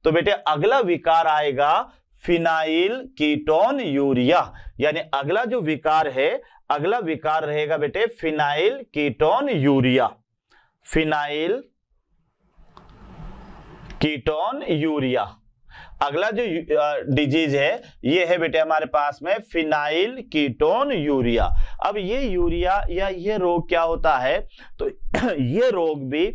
तो बेटे अगला विकार आएगा फिनाइल कीटोन यूरिया, यानी अगला जो विकार है, अगला विकार रहेगा बेटे phenyl ketone urea, phenyl ketone urea. अगला जो डिजीज है ये है बेटे हमारे पास में फिनाइल कीटोन यूरिया। अब ये यूरिया या ये रोग क्या होता है, तो ये रोग भी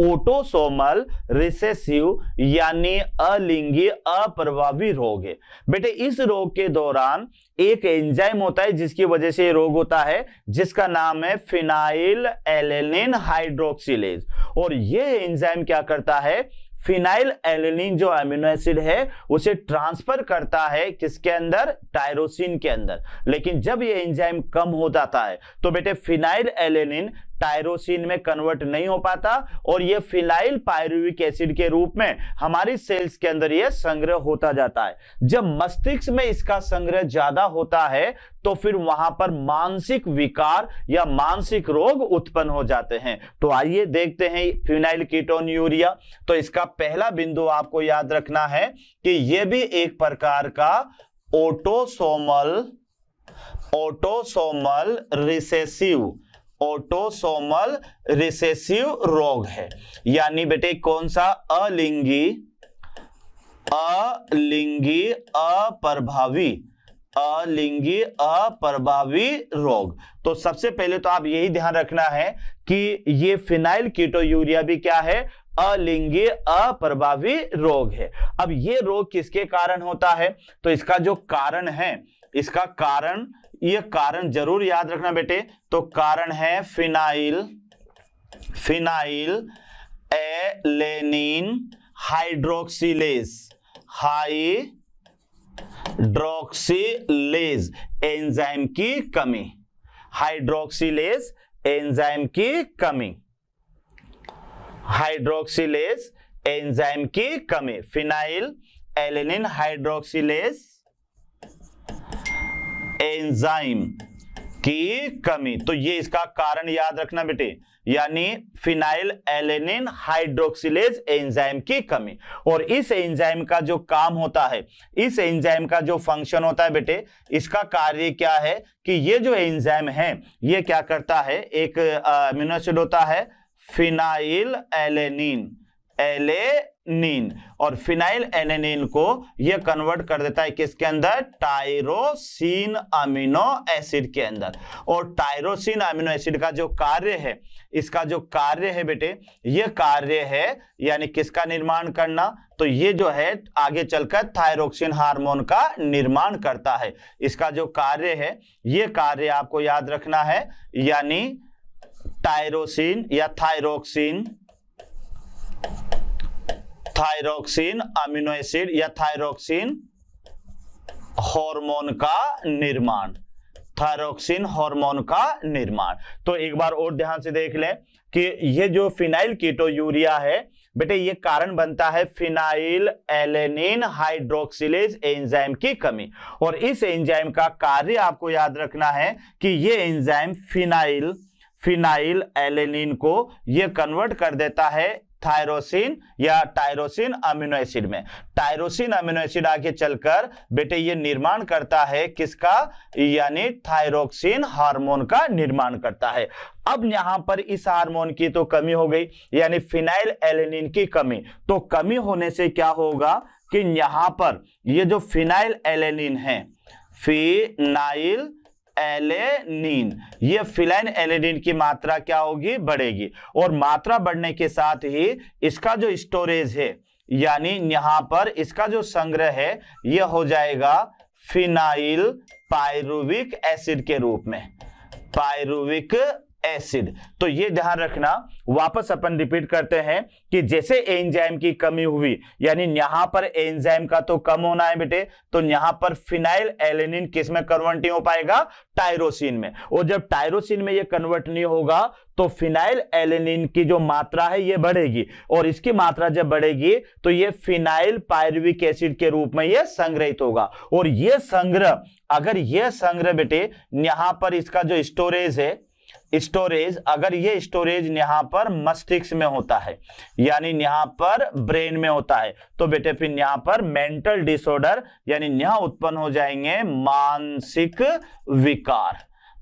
ऑटोसोमल रिसेसिव यानी अलिंगी अप्रभावी रोग है। बेटे इस रोग के दौरान एक एंजाइम होता है जिसकी वजह से ये रोग होता है, जिसका नाम है फिनाइल एलेनिन हाइड्रोक्सिलेज। और ये एंजाइम क्या करता है, फिनाइल एलेनिन जो अमीनो एसिड है उसे ट्रांसफर करता है किसके अंदर, टायरोसिन के अंदर। लेकिन जब ये एंजाइम कम हो जाता है तो बेटे फिनाइल एलेनिन टायरोसिन में कन्वर्ट नहीं हो पाता और ये फिनाइल पायरुविक एसिड के रूप में हमारी सेल्स के अंदर ये संग्रह होता जाता है। जब मस्तिष्क में इसका संग्रह ज्यादा होता है तो फिर वहां पर मानसिक विकार या मानसिक रोग उत्पन्न हो जाते हैं। तो आइए देखते हैं फिनाइल कीटोन यूरिया। तो इसका पहला बिंदु आपको याद रखना है कि यह भी एक प्रकार का ऑटोसोमल रिसेसिव रोग है। यानी बेटे कौन सा, अलिंगी अप्रभावी रोग। तो सबसे पहले तो आप यही ध्यान रखना है कि ये फिनाइल कीटोयूरिया भी क्या है, अलिंगी अप्रभावी रोग है। अब ये रोग किसके कारण होता है, तो इसका जो कारण है, इसका कारण, ये कारण जरूर याद रखना बेटे। तो कारण है फिनाइल एलेनिन हाइड्रोक्सिलेज एंजाइम की कमी, हाइड्रोक्सिलेज एंजाइम की कमी, हाइड्रोक्सिलेज एंजाइम की कमी, फिनाइल एलेनिन हाइड्रोक्सिलेज एंजाइम की कमी। तो ये इसका कारण याद रखना बेटे, यानी फिनाइल एलेनिन हाइड्रोक्सिलेज एंजाइम की कमी। और इस एंजाइम का जो काम होता है, इस एंजाइम का जो फंक्शन होता है बेटे, इसका कार्य क्या है कि ये जो एंजाइम है ये क्या करता है, एक अमीनो एसिड होता है फिनाइल एलेनिन और फिनाइल एलेनिन को यह कन्वर्ट कर देता है किसके अंदर, टायरोसिन अमीनो एसिड के अंदर। और टायरोसिन अमीनो एसिड का जो कार्य है, इसका जो कार्य है बेटे, यह कार्य है यानी किसका निर्माण करना, तो ये जो है आगे चलकर थायरोक्सिन हार्मोन का निर्माण करता है। इसका जो कार्य है, यह कार्य आपको याद रखना है, यानी टायरोसिन या थायरोक्सिन अमीनो एसिड या थायरोक्सिन हार्मोन का निर्माण, थायरोक्सिन हार्मोन का निर्माण। तो एक बार और ध्यान से देख लें कि ये जो फिनाइल कीटोयूरिया है बेटे, ये कारण बनता है फिनाइल एलेनिन हाइड्रोक्सिलेज एंजाइम की कमी। और इस एंजाइम का कार्य आपको याद रखना है कि ये एंजाइम फिनाइल एलेनिन को ये कन्वर्ट कर देता है थायरोसिन या टायरोसिन अमीनो एसिड में। टायरोसिन अमीनो एसिड आगे चलकर बेटे ये निर्माण करता है किसका, यानी थायरोक्सिन हार्मोन का निर्माण करता है। अब यहां पर इस हार्मोन की तो कमी हो गई, यानी फिनाइल एलेनिन की कमी। तो कमी होने से क्या होगा कि यहां पर ये जो फिनाइल एलेनिन है, फिनाइल एलेनिन, ये फिनाइल एलेनिन की मात्रा क्या होगी, बढ़ेगी। और मात्रा बढ़ने के साथ ही इसका जो स्टोरेज है, यानी यहां पर इसका जो संग्रह है, यह हो जाएगा फिनाइल पायरुविक एसिड के रूप में, पायरुविक एसिड। तो ये ध्यान रखना, वापस अपन रिपीट करते हैं कि जैसे एंजाइम की कमी हुई, यानी यहां पर एंजाइम का तो कम होना है बेटे, तो यहां पर फिनाइल एलेनिन किस में कन्वर्ट नहीं हो पाएगा, टायरोसिन में। और जब टायरोसिन में ये कन्वर्ट नहीं होगा तो फिनाइल एलेनिन की जो मात्रा है ये बढ़ेगी, और इसकी मात्रा जब बढ़ेगी तो ये फिनाइल पायरुविक एसिड के रूप में ये संग्रहित होगा। और ये संग्रह, अगर ये संग्रह बेटे यहां पर इसका जो स्टोरेज है, स्टोरेज, अगर ये स्टोरेज यहाँ पर मस्तिष्क में होता है यानी यहाँ पर ब्रेन में होता है, तो बेटे फिर यहाँ पर मेंटल डिसऑर्डर यानी यहाँ उत्पन्न हो जाएंगे मानसिक विकार,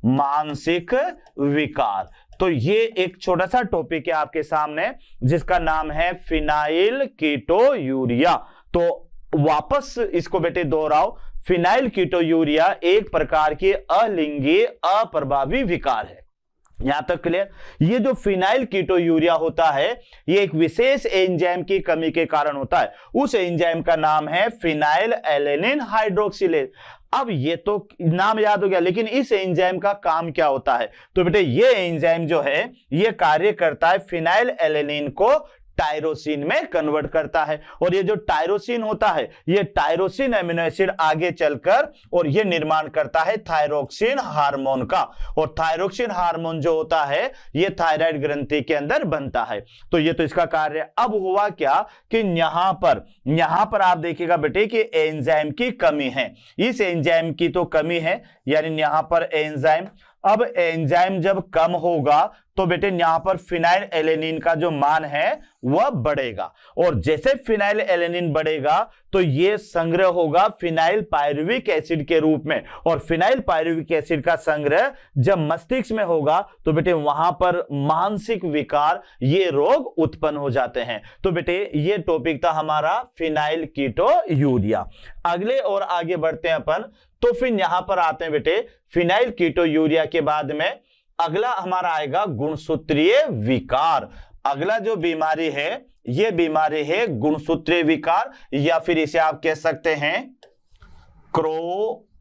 मानसिक विकार। तो ये एक छोटा सा टॉपिक है आपके सामने जिसका नाम है फिनाइल कीटोयूरिया। तो वापस इसको बेटे दोहराओ, फिनाइल कीटोयूरिया एक प्रकार की अलिंगी अप्रभावी विकार है। यहां तक क्लियर? ये जो फिनाइल कीटोयूरिया होता है ये एक विशेष एंजाइम की कमी के कारण होता है। उस एंजाइम का नाम है फिनाइल एलेनिन हाइड्रोक्सिलेज। अब ये तो नाम याद हो गया, लेकिन इस एंजाइम का काम क्या होता है? तो बेटे ये एंजाइम जो है ये कार्य करता है फिनाइल एलेनिन को टायरोसिन में कन्वर्ट करता है, और ये जो टायरोसिन होता है ये टायरोसिन एमिनो एसिड आगे चलकर और ये निर्माण करता है थायरोक्सिन हार्मोन का, और थायरोक्सिन हार्मोन जो होता है ये थायराइड ग्रंथि के अंदर बनता है। तो ये तो इसका कार्य। अब हुआ क्या कि यहां पर आप देखिएगा बेटे कि एंजाइम की कमी है, इस एंजाइम की तो कमी है, यानी यहां पर एंजाइम, अब एंजाइम जब कम होगा तो बेटे यहां पर फिनाइल एलेनिन का जो मान है वह बढ़ेगा, और जैसे फिनाइल एलेनिन बढ़ेगा तो ये संग्रह होगा फिनाइल पायरुविक एसिड के रूप में, और फिनाइल पायरुविक एसिड का संग्रह जब मस्तिष्क में होगा तो बेटे वहां पर मानसिक विकार, ये रोग उत्पन्न हो जाते हैं। तो बेटे ये टॉपिक था हमारा फिनाइल कीटोयूरिया। अगले और आगे बढ़ते हैं अपन, तो फिर यहां पर आते हैं बेटे फिनाइल कीटोयूरिया के बाद में अगला हमारा आएगा गुणसूत्रीय विकार। अगला जो बीमारी है ये बीमारी है गुणसूत्रीय विकार, या फिर इसे आप कह सकते हैं क्रोमोसोमल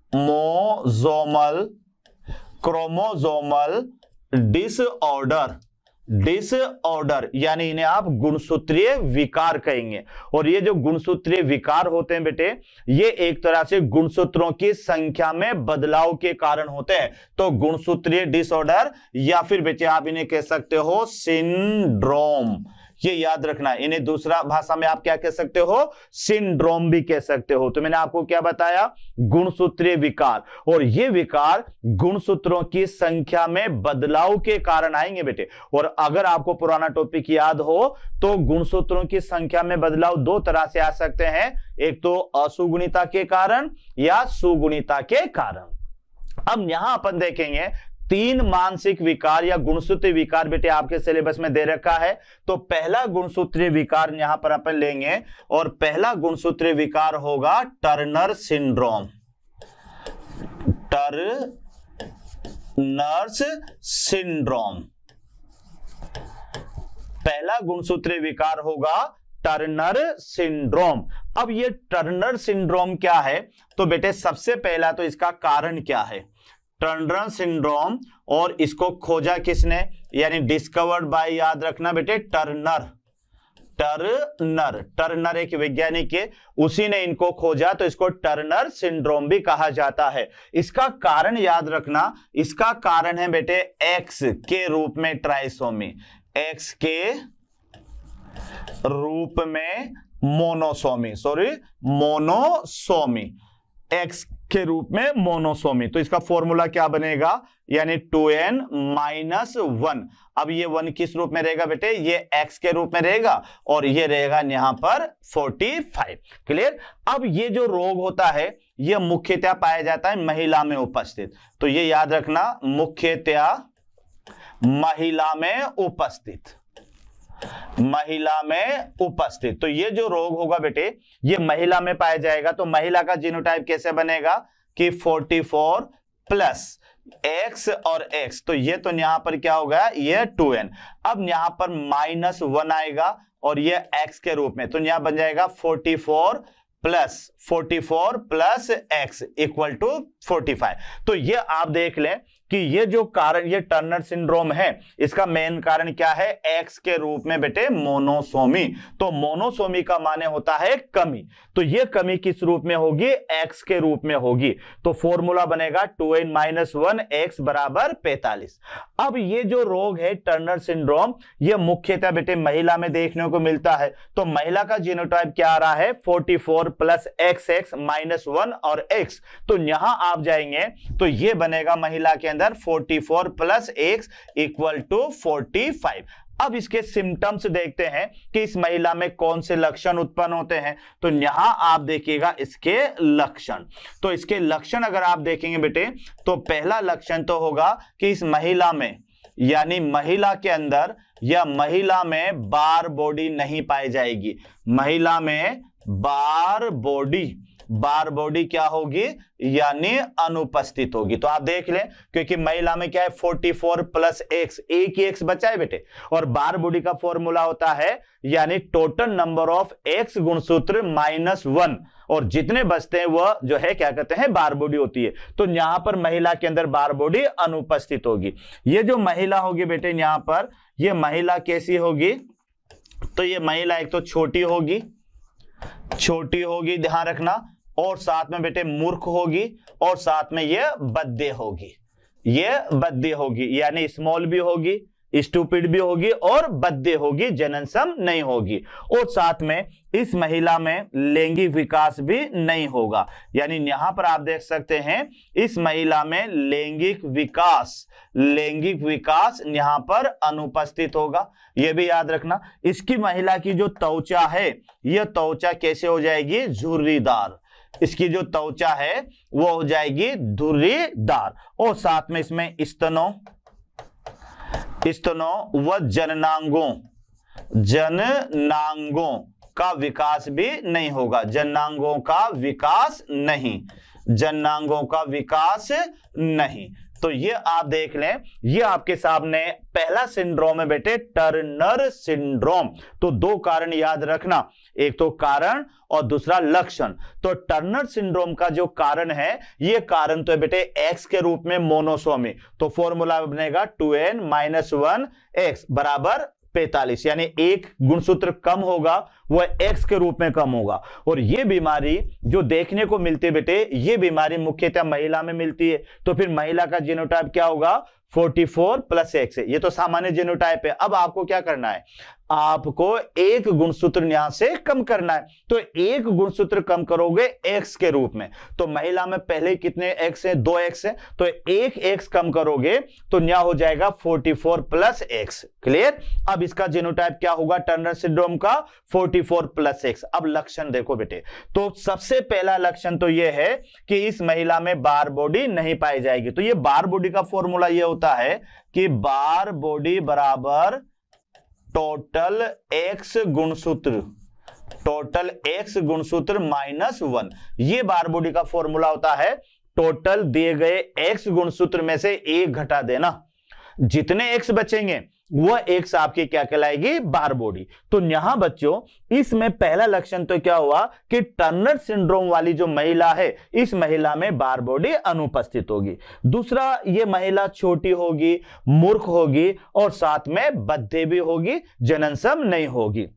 डिसऑर्डर, यानी इन्हें आप गुणसूत्रीय विकार कहेंगे। और ये जो गुणसूत्रीय विकार होते हैं बेटे ये एक तरह से गुणसूत्रों की संख्या में बदलाव के कारण होते हैं। तो गुणसूत्रीय डिसऑर्डर या फिर बेटे आप इन्हें कह सकते हो सिंड्रोम, ये याद रखना। इन्हें दूसरा भाषा में आप क्या कह सकते हो? सिंड्रोम भी कह सकते हो। तो मैंने आपको क्या बताया? गुणसूत्रीय विकार, और ये विकार गुणसूत्रों की संख्या में बदलाव के कारण आएंगे बेटे। और अगर आपको पुराना टॉपिक याद हो तो गुणसूत्रों की संख्या में बदलाव दो तरह से आ सकते हैं, एक तो असुगुणिता के कारण या सुगुणिता के कारण। अब यहां अपन देखेंगे तीन मानसिक विकार या गुणसूत्रीय विकार बेटे आपके सिलेबस में दे रखा है। तो पहला गुणसूत्रीय विकार यहां पर अपन लेंगे, और पहला गुणसूत्रीय विकार होगा टर्नर सिंड्रोम। टर्नर सिंड्रोम, पहला गुणसूत्रीय विकार होगा टर्नर सिंड्रोम। अब ये टर्नर सिंड्रोम क्या है? तो बेटे सबसे पहला तो इसका कारण क्या है? टर्नर सिंड्रोम, और इसको खोजा किसने? यानी डिस्कवर्ड बाय, याद रखना बेटे टर्नर एक वैज्ञानिक है, उसी ने इनको खोजा, तो इसको टर्नर सिंड्रोम भी कहा जाता है। इसका कारण याद रखना, इसका कारण है बेटे एक्स के रूप में ट्राइसोमी, एक्स के रूप में मोनोसोमी, एक्स के रूप में मोनोसोमी। तो इसका फॉर्मूला क्या बनेगा? यानी 2n-1। अब ये 1 किस रूप में रहेगा बेटे? ये x के रूप में रहेगा, और ये रहेगा यहां पर 45। क्लियर? अब ये जो रोग होता है ये मुख्यतः पाया जाता है महिला में उपस्थित। तो ये याद रखना, मुख्यतः महिला में उपस्थित। तो ये जो रोग होगा बेटे ये महिला में पाया जाएगा। तो महिला का जीनोटाइप कैसे बनेगा कि 44 प्लस x और x, तो ये तो यहां पर क्या होगा? ये 2n। अब यहां पर -1 आएगा और ये x के रूप में, तो यहां बन जाएगा 44 प्लस x इक्वल टू 45। तो ये आप देख लें कि ये जो कारण, ये टर्नर सिंड्रोम है, इसका मेन कारण क्या है? एक्स के रूप में बेटे मोनोसोमी। तो मोनोसोमी का माने होता है कमी, तो ये कमी किस रूप में होगी? एक्स के रूप में होगी। तो फॉर्मूला बनेगा 2n-1 x बराबर 45। अब ये जो रोग है टर्नर सिंड्रोम, ये मुख्यतः बेटे महिला में देखने को मिलता है। तो महिला का जीनोटाइप क्या आ रहा है? 44 प्लस XX -1 और x। तो यहां आप जाएंगे तो ये बनेगा महिला के अंदर अंदर 44 प्लस x इक्वल टू 45। अब इसके सिम्टम्स देखते हैं कि इस महिला में कौन से लक्षण उत्पन्न होते हैं। तो यहां आप देखिएगा इसके लक्षण। तो इसके लक्षण अगर आप देखेंगे बेटे, तो पहला लक्षण तो होगा कि इस महिला में, यानी महिला के अंदर या महिला में बार बॉडी नहीं पाई जाएगी। महिला में बार बॉडी क्या होगी, यानी अनुपस्थित होगी। तो आप देख लें, क्योंकि महिला में क्या है 44 प्लस x, एक ही x बचा है बेटे, और बार बॉडी का फॉर्मूला होता है यानी टोटल नंबर ऑफ x गुणसूत्र -1, और जितने बचते हैं वह जो है क्या कहते हैं, बार बॉडी होती है। तो यहां पर महिला के अंदर बार बॉडी अनुपस्थित होगी। ये जो महिला होगी बेटे, यहां पर ये महिला कैसी होगी, तो ये महिला एक तो छोटी होगी, ध्यान रखना, और साथ में बेटे मूर्ख होगी, और साथ में ये बद्दे होगी, यानी स्मॉल भी होगी, स्टूपिड भी होगी और बद्दे होगी, जननसम नहीं होगी। और साथ में इस महिला में लैंगिक विकास भी नहीं होगा। यानी यहां पर आप देख सकते हैं इस महिला में लैंगिक विकास यहां पर अनुपस्थित होगा। यह भी याद रखना। इसकी महिला की जो त्वचा है, यह त्वचा कैसे हो जाएगी, झुर्रीदार। इसकी जो त्वचा है वो हो जाएगी धुर्रीदार, और साथ में इसमें स्तनों व जननांगों का विकास भी नहीं होगा। जननांगों का विकास नहीं। तो ये आप देख लें, ये आपके सामने पहला सिंड्रोम है बेटे, टर्नर सिंड्रोम। तो दो कारण याद रखना, एक तो कारण और दूसरा लक्षण। तो टर्नर सिंड्रोम का जो कारण है, ये कारण तो है बेटे x के रूप में मोनोसोमी। तो फॉर्मूला बनेगा 2n-1x बराबर 45, यानी एक गुणसूत्र कम होगा वह x के रूप में कम होगा। और ये बीमारी जो देखने को मिलती है बेटे, ये बीमारी मुख्यतः महिला में मिलती है। तो फिर महिला का जीनोटाइप क्या होगा, 44 प्लस x है। ये तो सामान्य जीनोटाइप है। अब आपको क्या करना है, आपको एक गुणसूत्र यहां से कम करना है। तो एक गुणसूत्र कम करोगे x के रूप में। तो महिला में पहले कितने x है, 2x है, तो एक x कम करोगे तो यहां हो जाएगा 44 प्लस x। क्लियर। अब इसका जीनोटाइप क्या होगा टर्नर सिंड्रोम का, 44 प्लस x। अब लक्षण देखो बेटे, तो सबसे पहला लक्षण तो यह है कि इस महिला में बार बॉडी नहीं पाई जाएगी। तो ये बार बॉडी का फॉर्मूला यह होता है कि बार बॉडी बराबर टोटल x गुणसूत्र -1। ये बार बॉडी का फॉर्मूला होता है। टोटल दिए गए x गुणसूत्र में से एक घटा देना, जितने x बचेंगे वह x आपकी क्या कहलाएगी, बार बॉडी। तो यहां बच्चों इसमें पहला लक्षण तो क्या हुआ कि टर्नर सिंड्रोम वाली जो महिला है, इस महिला में बार बॉडी अनुपस्थित होगी। दूसरा, ये महिला छोटी होगी, मूर्ख होगी, और साथ में बद्धे भी होगी, जननसम नहीं होगी।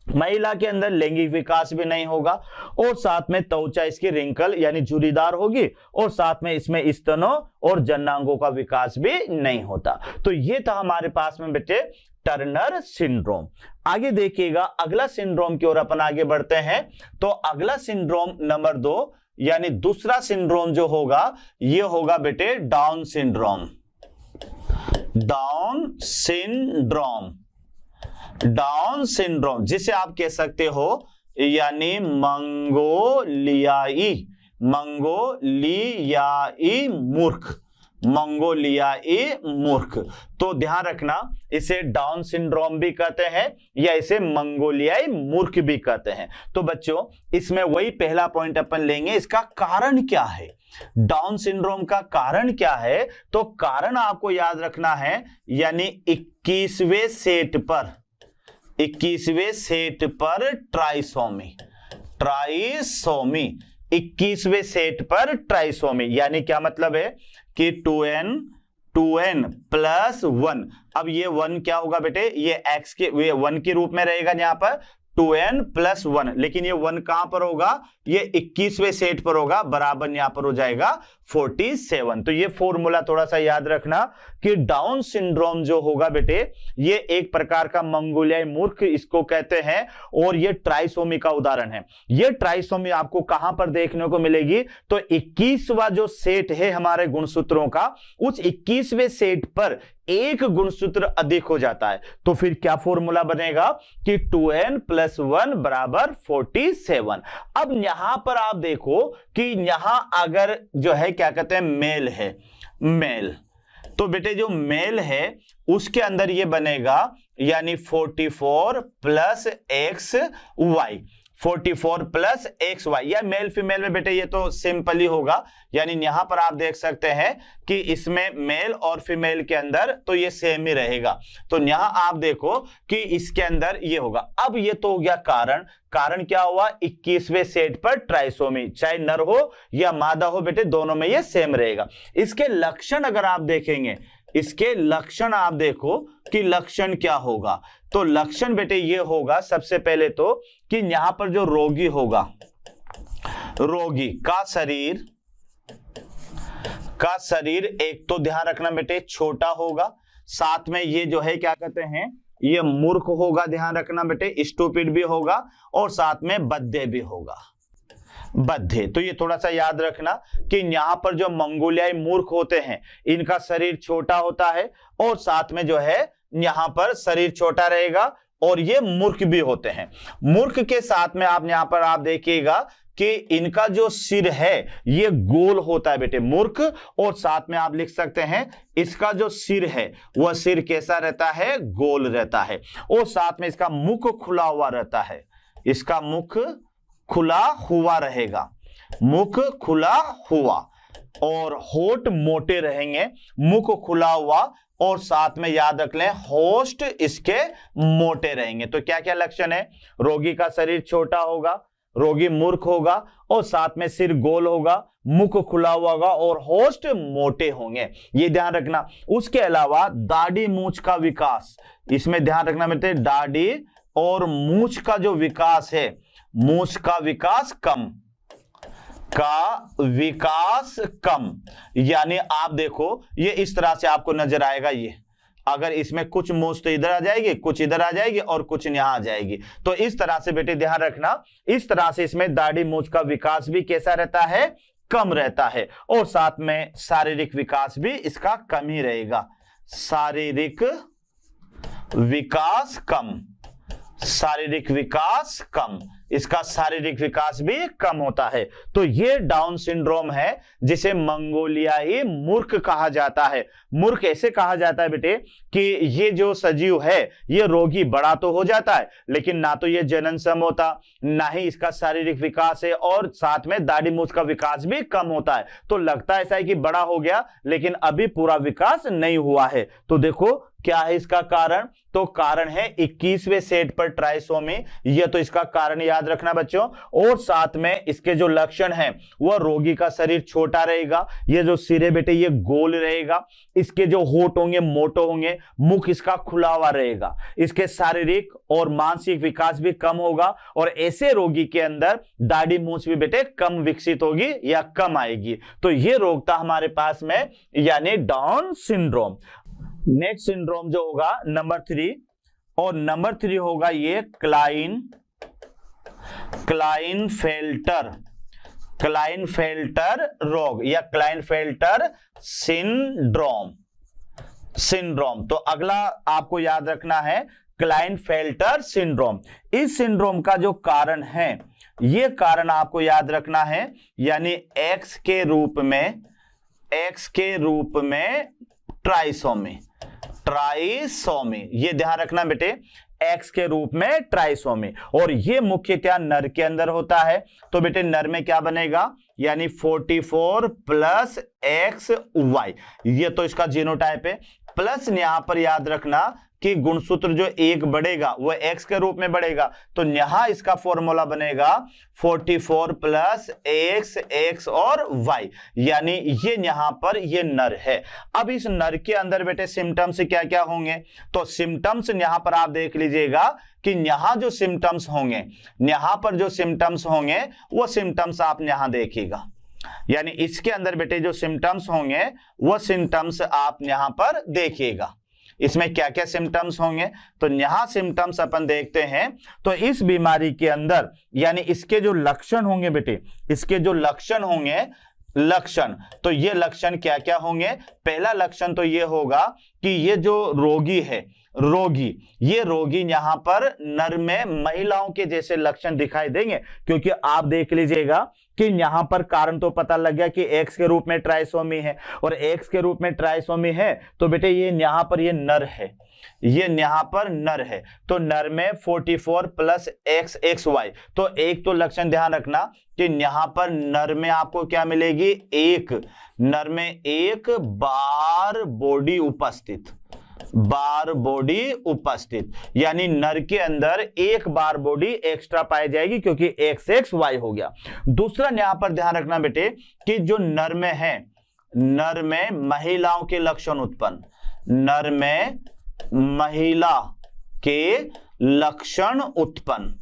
महिला के अंदर लैंगिक विकास भी नहीं होगा, और साथ में त्वचा इसकी रिंकल यानी झुर्रीदार होगी, और साथ में इसमें स्तनों और जननांगों का विकास भी नहीं होता। तो ये था हमारे पास में बेटे टर्नर सिंड्रोम। आगे देखिएगा, अगला सिंड्रोम की ओर अपन आगे बढ़ते हैं। तो अगला सिंड्रोम नंबर 2, यानी दूसरा सिंड्रोम जो होगा, ये होगा बेटे डाउन सिंड्रोम। डाउन सिंड्रोम जिसे आप कह सकते हो यानी मंगोलियाई मूर्ख। तो ध्यान रखना, इसे डाउन सिंड्रोम भी कहते हैं या इसे मंगोलियाई मूर्ख भी कहते हैं। तो बच्चों इसमें वही पहला पॉइंट अपन लेंगे, इसका कारण क्या है, डाउन सिंड्रोम का कारण क्या है। तो कारण आपको याद रखना है, यानी 21वें सेट पर ट्राइसोमी 21वें सेट पर ट्राइसोमी, यानी क्या मतलब है कि 2n प्लस 1। अब ये 1 क्या होगा बेटे, ये x के 1 के रूप में रहेगा यहाँ पर, 2n + 1, लेकिन ये 1 कहां पर होगा, ये 21वें सेट पर होगा, बराबर यहां पर हो जाएगा 47। तो ये फॉर्मूला थोड़ा सा याद रखना कि डाउन सिंड्रोम जो होगा बेटे, ये एक प्रकार का मंगोलियाई मूर्ख इसको कहते हैं, और ये ट्राइसोमी का उदाहरण है। ये ट्राइसोमी आपको कहां पर देखने को मिलेगी, तो 21वां जो सेट है हमारे गुणसूत्रों का, उस 21वें सेट पर एक गुणसूत्र अधिक हो जाता है। तो फिर क्या फॉर्मूला बनेगा कि 2n + 1 = 47। अब यहां पर आप देखो कि यहां अगर जो है क्या कहते हैं मेल है, मेल, तो बेटे जो मेल है उसके अंदर ये बनेगा यानी 44 + xy, 44 + xy, या मेल फीमेल में बेटे ये तो सिंपल ही होगा, यानी यहां पर आप देख सकते हैं कि इसमें मेल और फीमेल के अंदर तो ये सेम ही रहेगा। तो यहां आप देखो कि इसके अंदर ये होगा। अब ये तो हो गया कारण, कारण क्या हुआ, 21वें सेट पर ट्राइसोमी, चाहे नर हो या मादा हो बेटे, दोनों में ये सेम रहेगा। इसके लक्षण अगर आप देखेंगे, इसके लक्षण आप देखो कि लक्षण क्या होगा, तो लक्षण बेटे ये होगा सबसे पहले तो कि यहां पर जो रोगी होगा, रोगी का शरीर एक तो ध्यान रखना बेटे छोटा होगा, साथ में ये जो है क्या कहते हैं ये मूर्ख होगा, ध्यान रखना बेटे, स्टूपिड भी होगा, और साथ में बद्धे भी होगा, बद्धे। तो ये थोड़ा सा याद रखना कि यहां पर जो मंगोलियाई मूर्ख होते हैं इनका शरीर छोटा होता है, और साथ में जो है यहां पर शरीर छोटा रहेगा, और ये मूर्ख भी होते हैं। मूर्ख के साथ में आप यहां पर आप देखिएगा कि इनका जो सिर है ये गोल होता है बेटे, मूर्ख, और साथ में आप लिख सकते हैं इसका जो सिर है वह सिर कैसा रहता है, गोल रहता है, और साथ में इसका मुख खुला हुआ रहता है, इसका मुख खुला हुआ रहेगा, मुख खुला हुआ, और होठ मोटे रहेंगे, मुख खुला हुआ, और साथ में याद रख लें होस्ट इसके मोटे रहेंगे। तो क्या क्या लक्षण है, रोगी का शरीर छोटा होगा, रोगी मूर्ख होगा, और साथ में सिर गोल होगा, मुख खुला हुआ होगा, और होस्ट मोटे होंगे, ये ध्यान रखना। उसके अलावा दाढ़ी मूंछ का विकास, इसमें ध्यान रखना बेटे, दाढ़ी और मूंछ का जो विकास है, मूंछ का विकास कम, यानी आप देखो ये इस तरह से आपको नजर आएगा, ये अगर इसमें कुछ मूंछ तो इधर आ जाएगी, कुछ इधर आ जाएगी, और कुछ यहां आ जाएगी, तो इस तरह से बेटे ध्यान रखना, इस तरह से इसमें दाढ़ी मूंछ का विकास भी कैसा रहता है, कम रहता है, और साथ में शारीरिक विकास भी इसका कम ही रहेगा, शारीरिक विकास कम, शारीरिक विकास कम, इसका शारीरिक विकास भी कम होता है। तो ये डाउन सिंड्रोम है जिसे मंगोलियाई मूर्ख कहा जाता है। मूर्ख ऐसे कहा जाता है बेटे कि ये जो सजीव है ये रोगी बड़ा तो हो जाता है, लेकिन ना तो ये जननक्षम होता, ना ही इसका शारीरिक विकास है, और साथ में दाढ़ी मूंछ का विकास भी कम होता है। तो लगता ऐसा है कि बड़ा हो गया, लेकिन अभी पूरा विकास नहीं हुआ है। तो देखो क्या है इसका कारण, तो कारण है 21वें सेट पर ट्राइसोमी, यह तो इसका कारण याद रखना बच्चों। और साथ में इसके जो लक्षण हैं वह रोगी का शरीर छोटा रहेगा, ये जो सिर है बेटे ये गोल रहेगा, इसके जो होंठ होंगे मोटे होंगे, मुख इसका खुला हुआ रहेगा, इसके शारीरिक और मानसिक विकास भी कम होगा, और ऐसे रोगी के अंदर दाढ़ी मूंछ भी बेटे कम विकसित होगी या कम आएगी। तो ये रोग था हमारे पास में, यानी डाउन सिंड्रोम। नेक्स्ट सिंड्रोम जो होगा नंबर 3, और नंबर 3 होगा ये क्लाइनफेल्टर रोग या क्लाइनफेल्टर सिंड्रोम। तो अगला आपको याद रखना है क्लाइनफेल्टर सिंड्रोम। इस सिंड्रोम का जो कारण है, ये कारण आपको याद रखना है, यानी एक्स के रूप में ट्राइसोमी, ये ध्यान रखना बेटे, एक्स के रूप में ट्राइसोमी, और ये मुख्यतः नर के अंदर होता है। तो बेटे नर में क्या बनेगा, यानी 44 + XY, ये तो इसका जीनोटाइप है, प्लस यहां पर याद रखना कि गुणसूत्र जो एक बढ़ेगा वह x के रूप में बढ़ेगा, तो यहां इसका फॉर्मूला बनेगा 44 + x और y, यानी ये यहां पर ये नर है। अब इस नर के अंदर बेटे सिम्टम्स क्या क्या होंगे, तो सिम्टम्स यहां पर आप देख लीजिएगा कि यहाँ जो सिम्टम्स होंगे, यहाँ पर जो सिम्टम्स होंगे वो सिम्टम्स आप यहाँ देखिएगा, यानी इसके अंदर बेटे जो सिम्टम्स होंगे वो सिम्टम्स आप यहाँ पर देखिएगा। इसमें क्या क्या सिम्टम्स होंगे, तो यहाँ सिम्टम्स अपन देखते हैं। तो इस बीमारी के अंदर यानी इसके जो लक्षण होंगे बेटे, इसके जो लक्षण होंगे, लक्षण, तो ये लक्षण क्या क्या होंगे। पहला लक्षण तो ये होगा कि ये जो रोगी है, रोगी, ये रोगी यहाँ पर नर में महिलाओं के जैसे लक्षण दिखाई देंगे, क्योंकि आप देख लीजिएगा कि यहाँ पर कारण तो पता लग गया कि एक्स के रूप में ट्राइसोमी है, और एक्स के रूप में ट्राइसोमी है तो बेटे ये यहाँ पर ये नर है, ये यहाँ पर नर है, तो नर में 44 प्लस एक्स एक्स वाई। तो एक तो लक्षण ध्यान रखना कि यहाँ पर नर में आपको क्या मिलेगी, एक, नर में एक बार बॉडी उपस्थित, बार बॉडी उपस्थित, यानी नर के अंदर एक बार बॉडी एक्स्ट्रा पाई जाएगी क्योंकि एक्स एक्स वाई हो गया। दूसरा यहां पर ध्यान रखना बेटे कि जो नर में है, नर में महिलाओं के लक्षण उत्पन्न, नर में महिला के लक्षण उत्पन्न,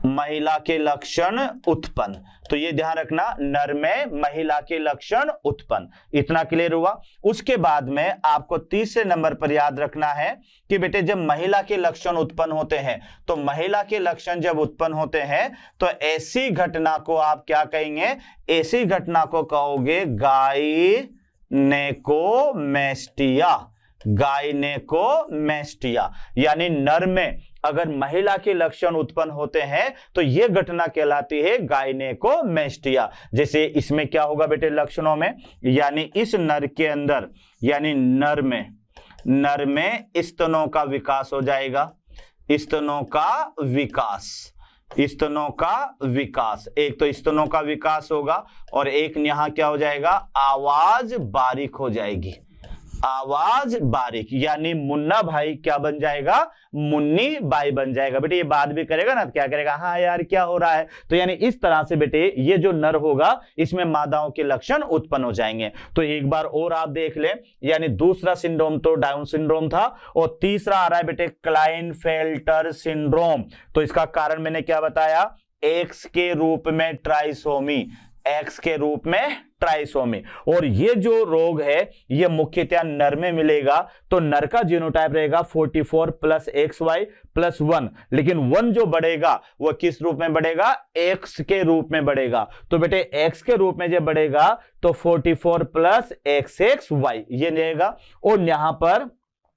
महिला के लक्षण उत्पन्न, तो ये ध्यान रखना, नर में महिला के लक्षण उत्पन्न। इतना क्लियर हुआ। उसके बाद में आपको तीसरे नंबर पर याद रखना है कि बेटे जब महिला के लक्षण उत्पन्न होते हैं, तो महिला के लक्षण जब उत्पन्न होते हैं तो ऐसी घटना को आप क्या कहेंगे, ऐसी घटना को कहोगे गायनेकोमेस्टिया, गायनेकोमेस्टिया, यानी नर में अगर महिला के लक्षण उत्पन्न होते हैं तो यह घटना कहलाती है गायनेकोमेस्टिया। जैसे इसमें क्या होगा बेटे लक्षणों में, यानी इस नर के अंदर, यानी नर में स्तनों का विकास हो जाएगा, स्तनों का विकास, स्तनों का विकास, एक तो स्तनों का विकास होगा और एक यहां क्या हो जाएगा, आवाज बारीक हो जाएगी, आवाज बारीक, यानी मुन्ना भाई क्या बन जाएगा, मुन्नी बाई बन जाएगा। बेटे ये बात भी करेगा ना, क्या करेगा, हाँ यार क्या हो रहा है। तो यानी इस तरह से बेटे ये जो नर होगा इसमें मादाओं के लक्षण उत्पन्न हो जाएंगे। तो एक बार और आप देख ले, यानी दूसरा सिंड्रोम तो डाउन सिंड्रोम था और तीसरा आ रहा है बेटे क्लाइनफेल्टर सिंड्रोम। तो इसका कारण मैंने क्या बताया, एक्स के रूप में ट्राइसोमी, एक्स के रूप में ट्राइसोमी। और ये जो रोग है ये मुख्यतः नर में मिलेगा, तो नर का जीनोटाइप रहेगा 44 प्लस एक्स वाई प्लस 1, लेकिन 1 जो बढ़ेगा वो किस रूप में बढ़ेगा, एक्स के रूप में बढ़ेगा। तो बेटे एक्स के रूप में जब बढ़ेगा तो 44 प्लस एक्स एक्स वाई ये रहेगा। और यहां पर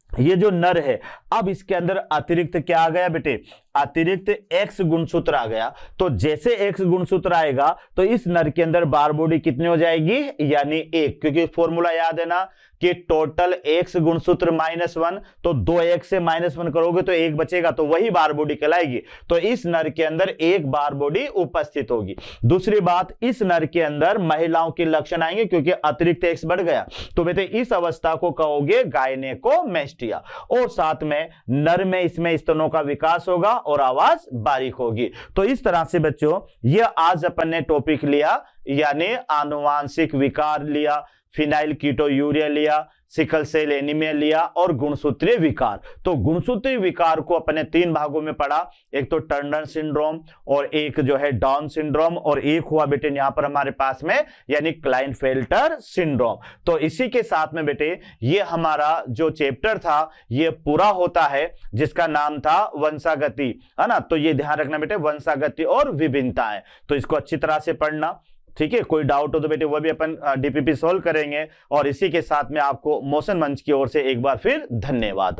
ये जो नर है, अब इसके अंदर अतिरिक्त क्या आ गया बेटे, अतिरिक्त एक्स गुणसूत्र आ गया। तो जैसे एक्स गुणसूत्र आएगा तो इस नर के अंदर बार बॉडी कितनी हो जाएगी, यानी 1, क्योंकि फॉर्मूला याद है ना कि टोटल एक्स गुणसूत्र -1, तो 2x से -1 करोगे तो 1 बचेगा, तो वही बार बॉडी कहलाएगी। तो इस नर के अंदर एक बार बॉडी उपस्थित होगी। दूसरी बात, इस नर के अंदर महिलाओं के लक्षण आएंगे क्योंकि अतिरिक्त एक्स बढ़ गया, तो बेटे इस अवस्था को कहोगे गायनेकोमेस्टिया। और साथ में नर में इसमें स्तनों का विकास होगा और आवाज बारीक होगी। तो इस तरह से बच्चों ये आज अपन ने टॉपिक लिया, यानी आनुवांशिक विकार लिया, फिनाइल कीटोयूरिया लिया, सिकल सेल एनीमिया लिया और गुणसूत्रीय विकार। तो गुणसूत्रीय विकार को अपने 3 भागों में पढ़ा, एक तो टर्नर सिंड्रोम और एक जो है डाउन सिंड्रोम और एक हुआ बेटे यहां पर हमारे पास में यानी क्लाइनफेल्टर सिंड्रोम। तो इसी के साथ में बेटे ये हमारा जो चैप्टर था ये पूरा होता है, जिसका नाम था वंशागति, है ना। तो ये ध्यान रखना बेटे, वंशागति और विभिन्नताएं, तो इसको अच्छी तरह से पढ़ना, ठीक है। कोई डाउट हो तो बेटे वो भी अपन डीपीपी सोल्व करेंगे। और इसी के साथ में आपको मोशन मंच की ओर से एक बार फिर धन्यवाद।